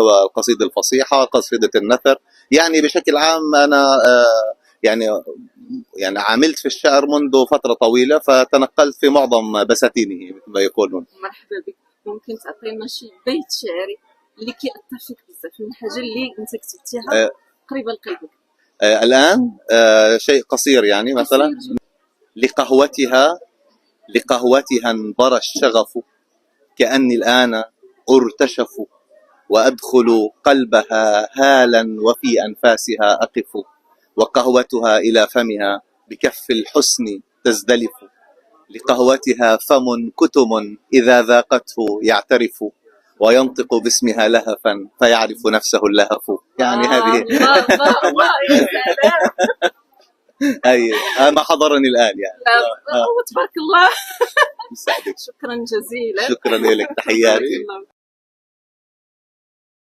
القصيدة الفصيحة، قصيدة النثر. يعني بشكل عام أنا يعني عملت في الشعر منذ فترة طويلة، فتنقلت في معظم بساتينه مثل ما يقولون. مرحبا بك. ممكن تعطينا شي بيت شعري اللي كيأثر فيك بزاف، من الحاجة اللي انت كتبتيها قريبة لقلبك؟ الآن شيء قصير يعني مثلا: لقهوتها انبرى الشغف، كأني الآن أرتشف، وأدخل قلبها هالا وفي أنفاسها أقف، وقهوتها إلى فمها بكف الحسن تزدلف، لقهوتها فم كتم إذا ذاقته يعترف، وينطق باسمها لهفا فيعرف نفسه اللهف. يعني هذه الله الله الله، يا سلام. أي ما حضرني الآن يعني. تبارك الله. يسعدك. شكرا جزيلا. شكرا لك، تحياتي.